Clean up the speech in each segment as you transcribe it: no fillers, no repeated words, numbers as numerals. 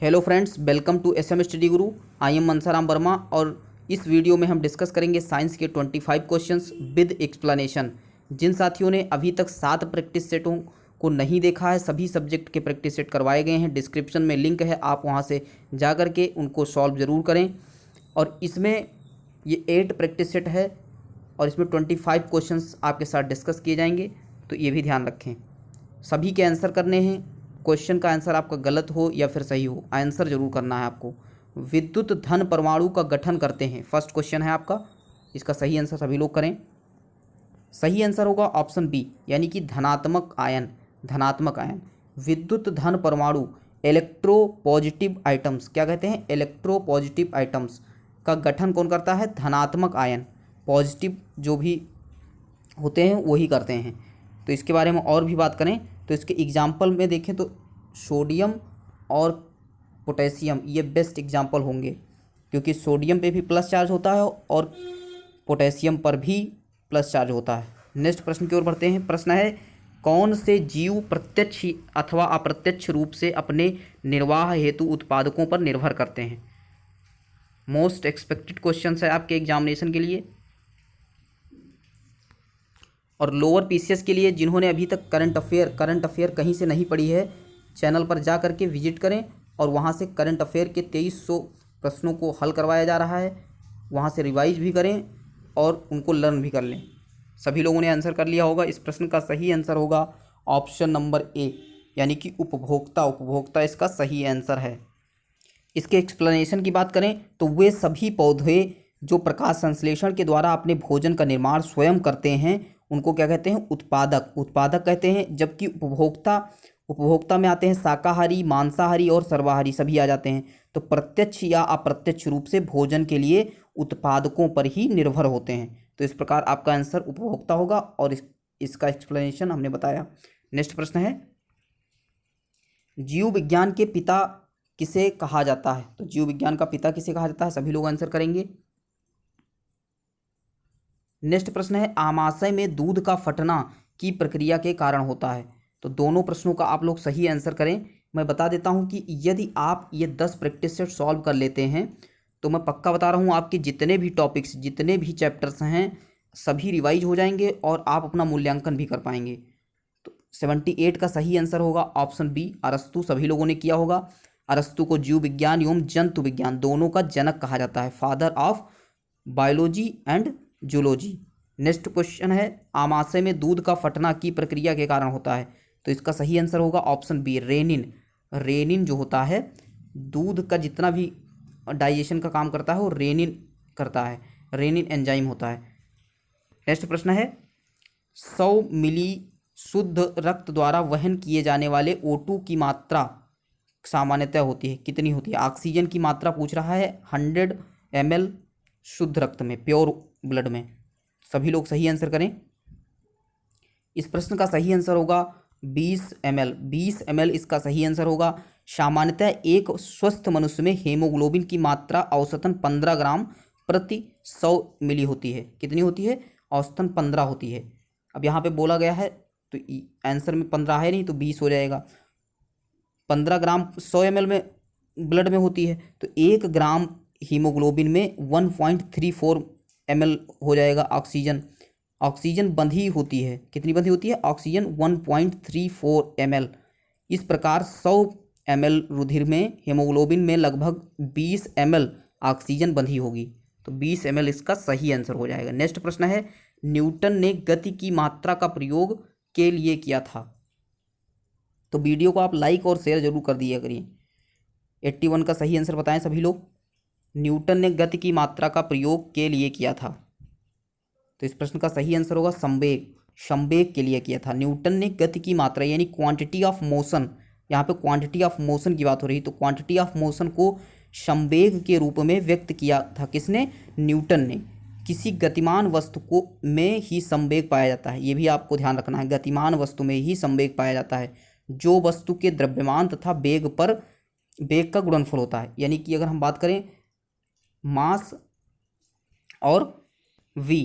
Hello friends, welcome to SM study guru. I M Mansaram Verma और इस video में हम डिस्कस करेंगे साइंस के 25 क्वेश्चंस विद एक्सप्लेनेशन। जिन साथियों ने अभी तक 7 प्रैक्टिस सेटों को नहीं देखा है, सभी सब्जेक्ट के प्रैक्टिस सेट करवाए गए हैं। डिस्क्रिप्शन में लिंक है, आप वहां से जा कर के उनको सॉल्व ज़रूर करें। और इसमें ये 8 प्रैक्टिस सेट है और इसमें 25 क्वेश्चंस आपके साथ डिस्कस किए जाएंगे, तो ये भी ध्यान रखें। सभी के आंसर करने हैं। क्वेश्चन का आंसर आपका गलत हो या फिर सही हो, आंसर जरूर करना है आपको। विद्युत धन परमाणु का गठन करते हैं, फर्स्ट क्वेश्चन है आपका। इसका सही आंसर सभी लोग करें। सही आंसर होगा ऑप्शन बी, यानी कि धनात्मक आयन। धनात्मक आयन विद्युत धन परमाणु इलेक्ट्रोपॉजिटिव आइटम्स, क्या कहते हैं, इलेक्ट्रोपॉजिटिव आइटम्स का गठन कौन करता है, धनात्मक आयन। पॉजिटिव जो भी होते हैं वही करते हैं। तो इसके बारे में और भी बात करें तो इसके एग्जाम्पल में देखें तो सोडियम और पोटेशियम ये बेस्ट एग्जाम्पल होंगे, क्योंकि सोडियम पे भी प्लस चार्ज होता है और पोटेशियम पर भी प्लस चार्ज होता है। नेक्स्ट प्रश्न की ओर बढ़ते हैं। प्रश्न है, कौन से जीव प्रत्यक्ष अथवा अप्रत्यक्ष रूप से अपने निर्वाह हेतु उत्पादकों पर निर्भर करते हैं। मोस्ट एक्सपेक्टेड क्वेश्चन है आपके एग्जामिनेशन के लिए और लोअर पीसीएस के लिए। जिन्होंने अभी तक करंट अफेयर कहीं से नहीं पढ़ी है, चैनल पर जा करके विजिट करें और वहाँ से करंट अफेयर के 2300 प्रश्नों को हल करवाया जा रहा है। वहाँ से रिवाइज भी करें और उनको लर्न भी कर लें। सभी लोगों ने आंसर कर लिया होगा। इस प्रश्न का सही आंसर होगा ऑप्शन नंबर ए, यानी कि उपभोक्ता। उपभोक्ता इसका सही आंसर है। इसके एक्सप्लेनेशन की बात करें तो वे सभी पौधे जो प्रकाश संश्लेषण के द्वारा अपने भोजन का निर्माण स्वयं करते हैं उनको क्या कहते हैं, उत्पादक। उत्पादक कहते हैं। जबकि उपभोक्ता में आते हैं शाकाहारी, मांसाहारी और सर्वाहारी, सभी आ जाते हैं। तो प्रत्यक्ष या अप्रत्यक्ष रूप से भोजन के लिए उत्पादकों पर ही निर्भर होते हैं। तो इस प्रकार आपका आंसर उपभोक्ता होगा और इसका एक्सप्लेनेशन हमने बताया। नेक्स्ट प्रश्न है, जीव विज्ञान के पिता किसे कहा जाता है। तो जीव विज्ञान का पिता किसे कहा जाता है, सभी लोग आंसर करेंगे। नेक्स्ट प्रश्न है, आमाशय में दूध का फटना की प्रक्रिया के कारण होता है। तो दोनों प्रश्नों का आप लोग सही आंसर करें। मैं बता देता हूं कि यदि आप ये 10 प्रैक्टिस सेट सॉल्व कर लेते हैं तो मैं पक्का बता रहा हूं आपके जितने भी टॉपिक्स, जितने भी चैप्टर्स हैं सभी रिवाइज हो जाएंगे और आप अपना मूल्यांकन भी कर पाएंगे। तो 78 का सही आंसर होगा ऑप्शन बी, अरस्तु। सभी लोगों ने किया होगा। अरस्तु को जीव विज्ञान एवं जंतु विज्ञान दोनों का जनक कहा जाता है, father of biology and zoology. Next question है, आमाशय में दूध का फटना की प्रक्रिया के कारण होता है। तो इसका सही आंसर होगा ऑप्शन बी, रेनिन। रेनिन जो होता है, दूध का जितना भी डाइजेशन का काम करता है वो रेनिन करता है। रेनिन एंजाइम होता है। नेक्स्ट प्रश्न है, 100 मिली शुद्ध रक्त द्वारा वहन किए जाने वाले O2 की मात्रा सामान्यतः होती है, कितनी होती है। ऑक्सीजन की मात्रा पूछ रहा है 100 ml शुद्ध रक्त में, प्योर ब्लड में। सभी लोग सही आंसर करें। इस प्रश्न का सही आंसर होगा 20 ml। 20 ml इसका सही आंसर होगा। सामान्यतः एक स्वस्थ मनुष्य में हेमोग्लोबिन की मात्रा औसतन 15 ग्राम प्रति 100 मिली होती है। कितनी होती है, औसतन 15 होती है। अब यहाँ पे बोला गया है तो आंसर में 15 है नहीं तो 20 हो जाएगा। 15 ग्राम 100 ml में ब्लड में होती है, तो 1 ग्राम हीमोग्लोबिन में 1.34 ml हो जाएगा ऑक्सीजन। ऑक्सीजन बंधी होती है, कितनी बंधी होती है, ऑक्सीजन 1.34 ml। इस प्रकार 100 ml रुधिर में हेमोग्लोबिन में लगभग 20 ml ऑक्सीजन बंधी होगी। तो 20 ml इसका सही आंसर हो जाएगा। नेक्स्ट प्रश्न है, न्यूटन ने गति की मात्रा का प्रयोग के लिए किया था। तो वीडियो को आप लाइक और शेयर जरूर कर दिया करिए। 81 का सही आंसर बताएं सभी लोग। न्यूटन ने गति की मात्रा का प्रयोग के लिए किया था। तो इस प्रश्न का सही आंसर होगा संवेग। संवेग के लिए किया था। न्यूटन ने गति की मात्रा यानी क्वांटिटी ऑफ मोशन, यहाँ पे क्वांटिटी ऑफ मोशन की बात हो रही, तो क्वांटिटी ऑफ मोशन को संवेग के रूप में व्यक्त किया था किसने, न्यूटन ने। किसी गतिमान वस्तु को में ही संवेग पाया जाता है, ये भी आपको ध्यान रखना है। गतिमान वस्तु में ही संवेग पाया जाता है जो वस्तु के द्रव्यमान तथा वेग का गुणनफल होता है। यानी कि अगर हम बात करें मास और v,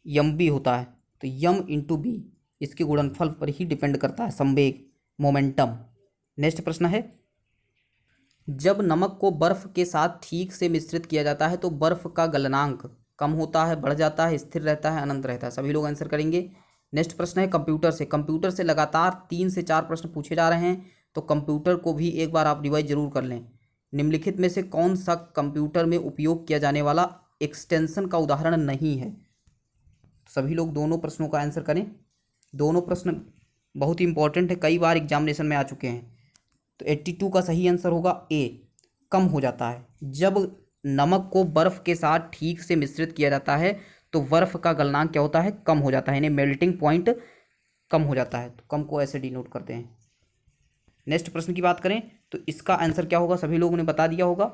यम भी होता है, तो यम इंटू बी इसके गुणनफल पर ही डिपेंड करता है संवेग, मोमेंटम। नेक्स्ट प्रश्न है, जब नमक को बर्फ़ के साथ ठीक से मिश्रित किया जाता है तो बर्फ़ का गलनांक कम होता है, बढ़ जाता है, स्थिर रहता है, अनंत रहता है। सभी लोग आंसर करेंगे। नेक्स्ट प्रश्न है कंप्यूटर से लगातार 3 से 4 प्रश्न पूछे जा रहे हैं, तो कंप्यूटर को भी एक बार आप रिवाइज जरूर कर लें। निम्नलिखित में से कौन सा कंप्यूटर में उपयोग किया जाने वाला एक्सटेंशन का उदाहरण नहीं है? सभी लोग दोनों प्रश्नों का आंसर करें। दोनों प्रश्न बहुत ही इंपॉर्टेंट है, कई बार एग्जामिनेशन में आ चुके हैं। तो 82 का सही आंसर होगा ए, कम हो जाता है। जब नमक को बर्फ़ के साथ ठीक से मिश्रित किया जाता है तो बर्फ़ का गलनांक क्या होता है? कम हो जाता है, यानी मेल्टिंग पॉइंट कम हो जाता है। तो कम को ऐसे डिनोट करते हैं। नेक्स्ट प्रश्न की बात करें तो इसका आंसर क्या होगा? सभी लोगों ने बता दिया होगा।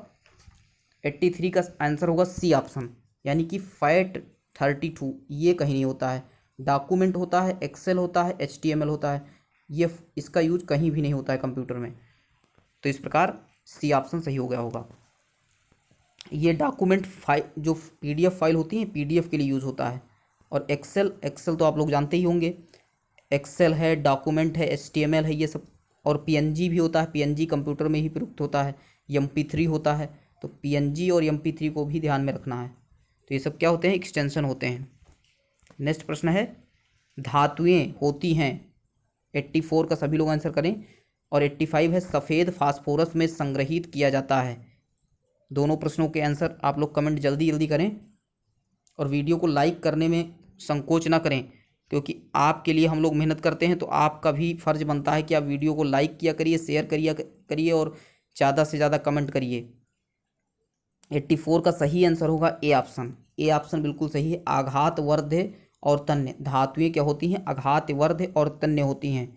83 का आंसर होगा सी ऑप्शन, यानी कि फैट 32 ये कहीं नहीं होता है। डॉक्यूमेंट होता है, एक्सेल होता है, HTML होता है, ये इसका यूज कहीं भी नहीं होता है कंप्यूटर में। तो इस प्रकार सी ऑप्शन सही हो गया होगा। ये डॉक्यूमेंट फाइल जो PDF फाइल होती है PDF के लिए यूज़ होता है। और एक्सेल तो आप लोग जानते ही होंगे। एक्सेल है, डॉक्यूमेंट है, HTML है, ये सब। और PNG भी होता है, PNG कंप्यूटर में ही प्रयुक्त होता है। MP3 होता है। तो PNG और MP3 को भी ध्यान में रखना है। तो ये सब क्या होते हैं? एक्सटेंशन होते हैं। नेक्स्ट प्रश्न है धातुएं होती हैं। 84 का सभी लोग आंसर करें। और 85 है सफ़ेद फास्फोरस में संग्रहित किया जाता है। दोनों प्रश्नों के आंसर आप लोग कमेंट जल्दी जल्दी करें और वीडियो को लाइक करने में संकोच ना करें, क्योंकि आपके लिए हम लोग मेहनत करते हैं। तो आपका भी फ़र्ज बनता है कि आप वीडियो को लाइक किया करिए, शेयर करिए और ज़्यादा से ज़्यादा कमेंट करिए। 84 का सही आंसर होगा ए ऑप्शन। ए ऑप्शन बिल्कुल सही है। आघातवर्ध्य और तन्य धातुएं क्या होती हैं? आघातवर्ध्य और तन्य होती हैं।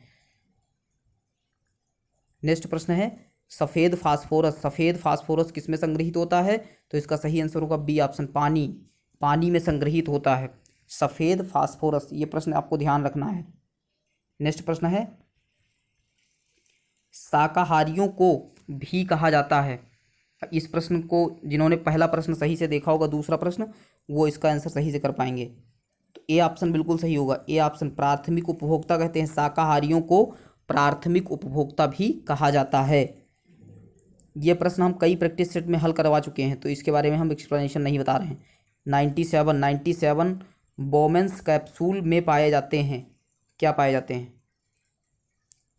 नेक्स्ट प्रश्न है सफ़ेद फास्फोरस किस में संग्रहित होता है? तो इसका सही आंसर होगा बी ऑप्शन, पानी में संग्रहित होता है सफ़ेद फास्फोरस। ये प्रश्न आपको ध्यान रखना है। नेक्स्ट प्रश्न है शाकाहारियों को भी कहा जाता है। इस प्रश्न को जिन्होंने पहला प्रश्न सही से देखा होगा, दूसरा प्रश्न, वो इसका आंसर सही से कर पाएंगे। तो ए ऑप्शन बिल्कुल सही होगा। ए ऑप्शन, प्राथमिक उपभोक्ता कहते हैं। शाकाहारियों को प्राथमिक उपभोक्ता भी कहा जाता है। ये प्रश्न हम कई प्रैक्टिस सेट में हल करवा चुके हैं, तो इसके बारे में हम एक्सप्लेनेशन नहीं बता रहे हैं। 97 बोमेंस कैप्सूल में पाए जाते हैं। क्या पाए जाते हैं?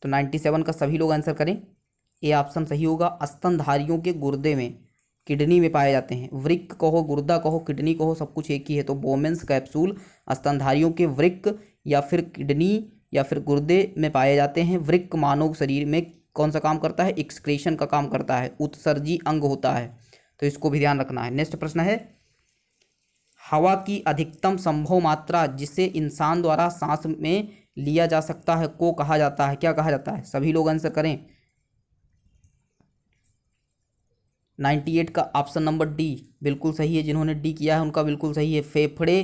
तो 97 का सभी लोग आंसर करें। ए ऑप्शन सही होगा। स्तनधारियों के गुर्दे में, किडनी में पाए जाते हैं। वृक्क कहो, गुर्दा कहो, किडनी कहो, सब कुछ एक ही है। तो बोमेंस कैप्सूल स्तनधारियों के वृक्क या फिर किडनी या फिर गुर्दे में पाए जाते हैं। वृक्क मानव शरीर में कौन सा काम करता है? एक्सक्रीशन का काम करता है, उत्सर्जी अंग होता है। तो इसको भी ध्यान रखना है। नेक्स्ट प्रश्न है हवा की अधिकतम संभव मात्रा जिसे इंसान द्वारा सांस में लिया जा सकता है को कहा जाता है। क्या कहा जाता है? सभी लोग आंसर करें। 98 का ऑप्शन नंबर डी बिल्कुल सही है। जिन्होंने डी किया है उनका बिल्कुल सही है। फेफड़े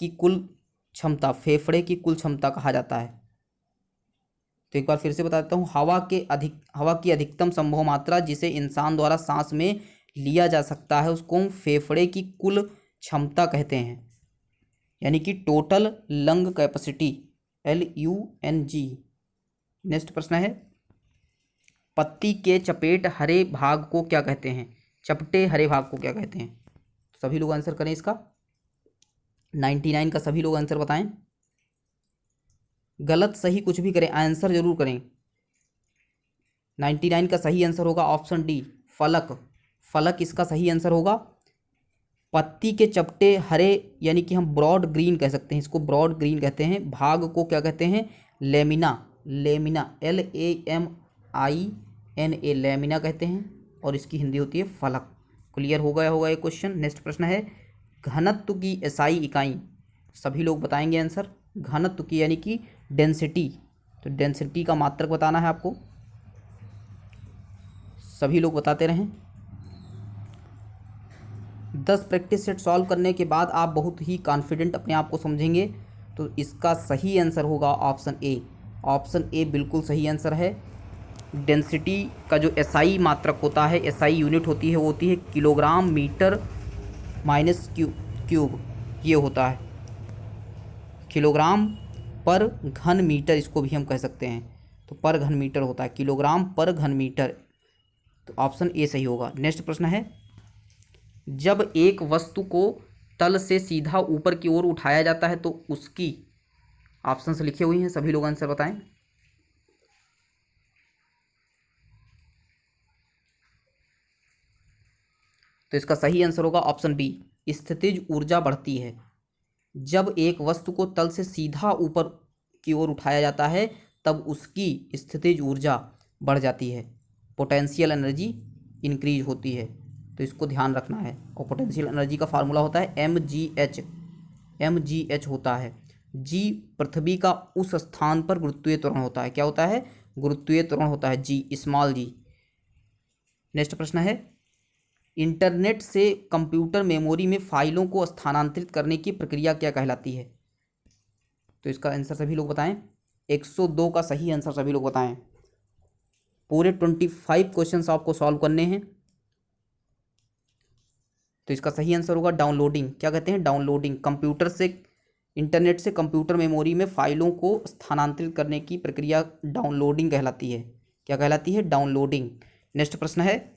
की कुल क्षमता कहा जाता है। तो एक बार फिर से बता देता हूँ, हवा की अधिकतम संभव मात्रा जिसे इंसान द्वारा सांस में लिया जा सकता है उसको हम फेफड़े की कुल क्षमता कहते हैं, यानी कि total lung capacity, LUNG। Next प्रश्न है पत्ती के चपेट हरे भाग को क्या कहते हैं? चपटे हरे भाग को क्या कहते हैं? सभी लोग आंसर करें इसका। 99 का सभी लोग आंसर बताएं। गलत सही कुछ भी करें, आंसर जरूर करें। 99 का सही आंसर होगा ऑप्शन डी, फलक इसका सही आंसर होगा। पत्ती के चपटे हरे, यानी कि हम ब्रॉड ग्रीन कह सकते हैं, इसको ब्रॉड ग्रीन कहते हैं। भाग को क्या कहते हैं? लेमिना, LAMINA, लेमिना कहते हैं। और इसकी हिंदी होती है फलक। क्लियर हो गया होगा ये क्वेश्चन। नेक्स्ट प्रश्न है घनत्व की SI इकाई। सभी लोग बताएंगे आंसर। घनत्व की यानी कि डेंसिटी, तो डेंसिटी का मात्रक बताना है आपको। सभी लोग बताते रहें। 10 प्रैक्टिस सेट सॉल्व करने के बाद आप बहुत ही कॉन्फिडेंट अपने आप को समझेंगे। तो इसका सही आंसर होगा ऑप्शन ए। ऑप्शन ए बिल्कुल सही आंसर है। डेंसिटी का जो SI मात्रक होता है, SI यूनिट होती है, वो होती है किलोग्राम मीटर माइनस क्यूब। ये होता है किलोग्राम पर घन मीटर, इसको भी हम कह सकते हैं। तो पर घन मीटर होता है, किलोग्राम पर घन मीटर। तो ऑप्शन ए सही होगा। नेक्स्ट प्रश्न है, जब एक वस्तु को तल से सीधा ऊपर की ओर उठाया जाता है तो उसकी, ऑप्शन से लिखे हुए हैं, सभी लोग आंसर बताएं। तो इसका सही आंसर होगा ऑप्शन बी, स्थितिज ऊर्जा बढ़ती है। जब एक वस्तु को तल से सीधा ऊपर की ओर उठाया जाता है तब उसकी स्थितिज ऊर्जा बढ़ जाती है, पोटेंशियल एनर्जी इंक्रीज होती है। तो इसको ध्यान रखना है। और पोटेंशियल एनर्जी का फार्मूला होता है mgh होता है। जी पृथ्वी का उस स्थान पर गुरुत्वीय त्वरण होता है। क्या होता है? गुरुत्वीय त्वरण होता है, जी, स्मॉल जी। नेक्स्ट प्रश्न है, इंटरनेट से कंप्यूटर मेमोरी में फाइलों को स्थानांतरित करने की प्रक्रिया क्या कहलाती है? तो इसका आंसर सभी लोग बताएं। 102 का सही आंसर सभी लोग बताएं। पूरे 25 क्वेश्चंस आपको सॉल्व करने हैं। तो इसका सही आंसर होगा डाउनलोडिंग। क्या कहते हैं? डाउनलोडिंग। कंप्यूटर से, इंटरनेट से कंप्यूटर मेमोरी में फाइलों को स्थानांतरित करने की प्रक्रिया डाउनलोडिंग कहलाती है। क्या कहलाती है? डाउनलोडिंग। नेक्स्ट प्रश्न है,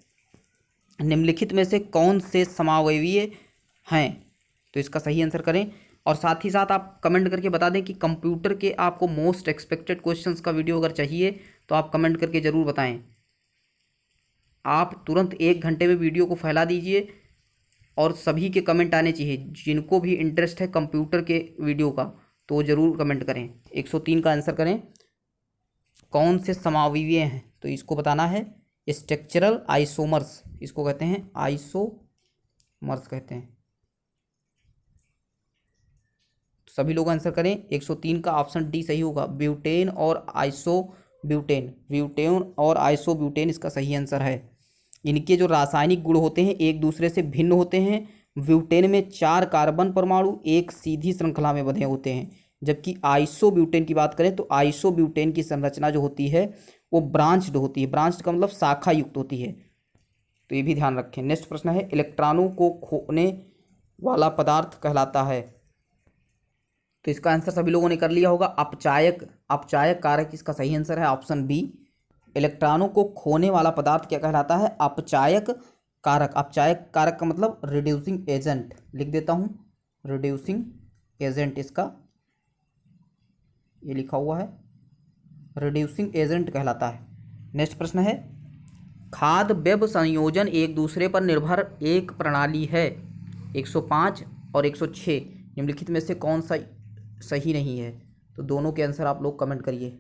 निम्नलिखित में से कौन से समावयवीय हैं? तो इसका सही आंसर करें। और साथ ही साथ आप कमेंट करके बता दें कि कंप्यूटर के आपको मोस्ट एक्सपेक्टेड क्वेश्चंस का वीडियो अगर चाहिए तो आप कमेंट करके ज़रूर बताएं। आप तुरंत 1 घंटे में वीडियो को फैला दीजिए और सभी के कमेंट आने चाहिए। जिनको भी इंटरेस्ट है कंप्यूटर के वीडियो का तो वो ज़रूर कमेंट करें। 103 का आंसर करें। कौन से समावयवीय हैं? तो इसको बताना है। स्ट्रक्चरल आइसोमर्स इसको कहते हैं, आइसोमर्स कहते हैं। सभी लोग आंसर करें। 103 का ऑप्शन डी सही होगा, ब्यूटेन और आइसोब्यूटेन। ब्यूटेन और आइसोब्यूटेन इसका सही आंसर है। इनके जो रासायनिक गुण होते हैं एक दूसरे से भिन्न होते हैं। ब्यूटेन में 4 कार्बन परमाणु एक सीधी श्रृंखला में बंधे होते हैं, जबकि आइसोब्यूटेन की बात करें तो आइसोब्यूटेन की संरचना जो होती है वो ब्रांच्ड होती है। ब्रांच्ड का मतलब शाखा युक्त होती है। तो ये भी ध्यान रखें। नेक्स्ट प्रश्न है, इलेक्ट्रॉनों को खोने वाला पदार्थ कहलाता है? तो इसका आंसर सभी लोगों ने कर लिया होगा, अपचायक। अपचायक कारक इसका सही आंसर है ऑप्शन बी। इलेक्ट्रॉनों को खोने वाला पदार्थ क्या कहलाता है? अपचायक कारक। अपचायक कारक का मतलब रिड्यूसिंग एजेंट। लिख देता हूँ, रिड्यूसिंग एजेंट इसका ये लिखा हुआ है, रिड्यूसिंग एजेंट कहलाता है। नेक्स्ट प्रश्न है, खाद वेब संयोजन एक दूसरे पर निर्भर एक प्रणाली है। 105 और 106 निम्नलिखित में से कौन सा सही नहीं है? तो दोनों के आंसर आप लोग कमेंट करिए।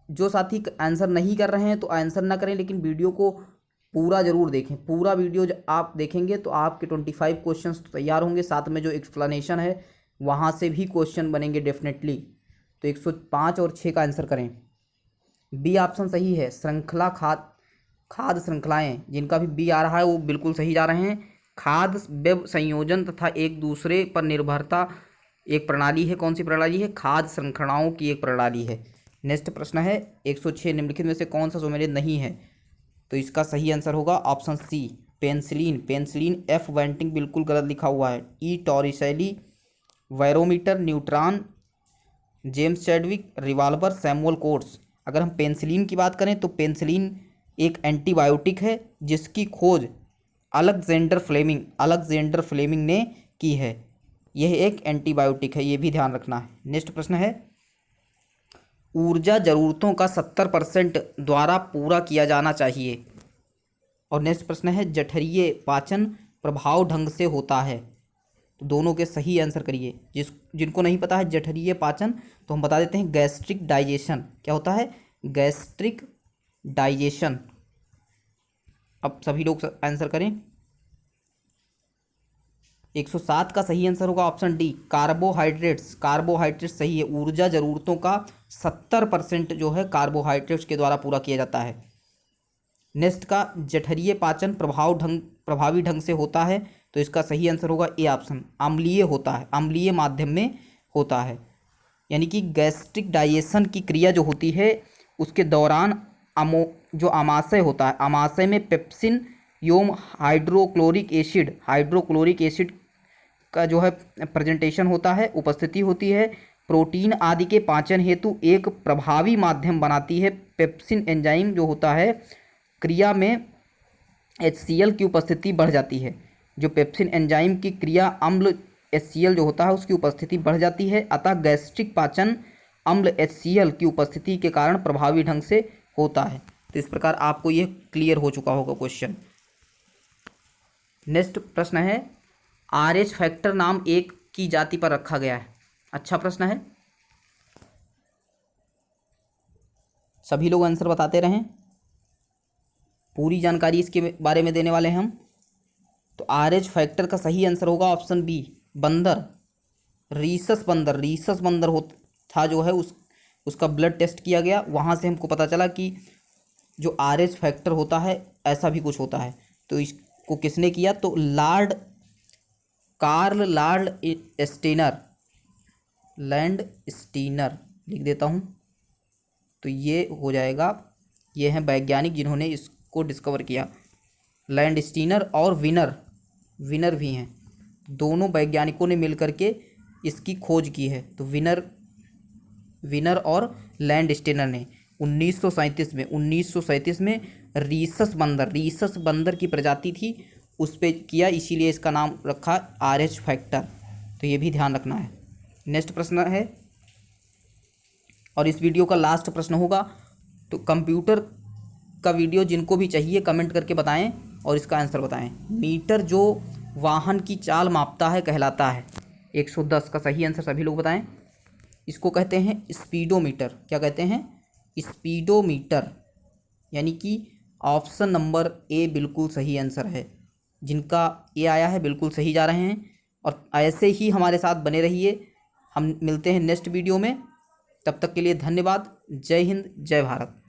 जो साथी आंसर नहीं कर रहे हैं तो आंसर ना करें, लेकिन वीडियो को पूरा ज़रूर देखें। पूरा वीडियो जब आप देखेंगे तो आपके 25 क्वेश्चंस तो तैयार होंगे, साथ में जो एक्सप्लेनेशन है वहाँ से भी क्वेश्चन बनेंगे डेफिनेटली। तो 105 और 6 का आंसर करें। बी ऑप्शन सही है, श्रृंखला खाद श्रृंखलाएँ, जिनका भी बी आ रहा है वो बिल्कुल सही जा रहे हैं। खाद वेब संयोजन तथा एक दूसरे पर निर्भरता एक प्रणाली है। कौन सी प्रणाली है? खाद श्रृंखलाओं की एक प्रणाली है। नेक्स्ट प्रश्न है, 106 निम्नलिखित में से कौन सा सुमेलित नहीं है? तो इसका सही आंसर होगा ऑप्शन सी, पेंसिलिन। पेंसिलिन एफ वेंटिंग बिल्कुल गलत लिखा हुआ है। E Torricelli, barometer, neutron, James Chadwick, revolver, Samuel Colts. अगर हम पेंसिलिन की बात करें तो पेंसिलिन एक एंटीबायोटिक है जिसकी खोज अलेक्जेंडर फ्लेमिंग ने की है। यह एक एंटीबायोटिक है, ये भी ध्यान रखना है। नेक्स्ट प्रश्न है, ऊर्जा ज़रूरतों का 70% द्वारा पूरा किया जाना चाहिए। और नेक्स्ट प्रश्न है, जठरीय पाचन प्रभाव ढंग से होता है। तो दोनों के सही आंसर करिए। जिनको नहीं पता है जठरीय पाचन, तो हम बता देते हैं गैस्ट्रिक डाइजेशन। क्या होता है? Gastric digestion. अब सभी लोग आंसर करें। 107 का सही आंसर होगा ऑप्शन डी, कार्बोहाइड्रेट्स। कार्बोहाइड्रेट्स सही है। ऊर्जा ज़रूरतों का 70% जो है कार्बोहाइड्रेट्स के द्वारा पूरा किया जाता है। नेक्स्ट का, जठरीय पाचन प्रभावी ढंग से होता है। तो इसका सही आंसर होगा ए ऑप्शन, अम्लीय होता है, अम्लीय माध्यम में होता है। यानी कि गैस्ट्रिक डाइजेशन की क्रिया जो होती है उसके दौरान जो आमाशय होता है, आमाशय में पेप्सिन योम हाइड्रोक्लोरिक एसिड का जो है प्रेजेंटेशन होता है, उपस्थिति होती है। प्रोटीन आदि के पाचन हेतु एक प्रभावी माध्यम बनाती है। पेप्सिन एंजाइम जो होता है क्रिया में HCl की उपस्थिति बढ़ जाती है। जो पेप्सिन एंजाइम की क्रिया अम्ल HCl जो होता है उसकी उपस्थिति बढ़ जाती है, अतः गैस्ट्रिक पाचन अम्ल HCl की उपस्थिति के कारण प्रभावी ढंग से होता है। तो इस प्रकार आपको ये क्लियर हो चुका होगा क्वेश्चन। नेक्स्ट प्रश्न है, RH फैक्टर नाम एक की जाति पर रखा गया है। अच्छा प्रश्न है, सभी लोग आंसर बताते रहें, पूरी जानकारी इसके बारे में देने वाले हैं हम। तो RH फैक्टर का सही आंसर होगा ऑप्शन बी, बंदर, रीसस बंदर। रीसस बंदर हो था जो है उसका ब्लड टेस्ट किया गया, वहाँ से हमको पता चला कि जो RH फैक्टर होता है ऐसा भी कुछ होता है। तो इसको किसने किया, तो कार्ल लैंड स्टीनर लिख देता हूँ, तो ये हो जाएगा, ये हैं वैज्ञानिक जिन्होंने इसको डिस्कवर किया। लैंड स्टीनर और विनर भी हैं, दोनों वैज्ञानिकों ने मिलकर के इसकी खोज की है। तो विनर और लैंड स्टीनर ने 1937 में रीसस बंदर की प्रजाति थी उस पे किया, इसीलिए इसका नाम रखा RH फैक्टर। तो ये भी ध्यान रखना है। नेक्स्ट प्रश्न है, और इस वीडियो का लास्ट प्रश्न होगा। तो कंप्यूटर का वीडियो जिनको भी चाहिए कमेंट करके बताएं और इसका आंसर बताएं। मीटर जो वाहन की चाल मापता है कहलाता है 110 का सही आंसर सभी लोग बताएं। इसको कहते हैं स्पीडोमीटर। क्या कहते हैं, स्पीडोमीटर, यानी कि ऑप्शन नंबर ए बिल्कुल सही आंसर है। जिनका ए आया है बिल्कुल सही जा रहे हैं, और ऐसे ही हमारे साथ बने रहिए। हम मिलते हैं नेक्स्ट वीडियो में, तब तक के लिए धन्यवाद। जय हिंद, जय भारत।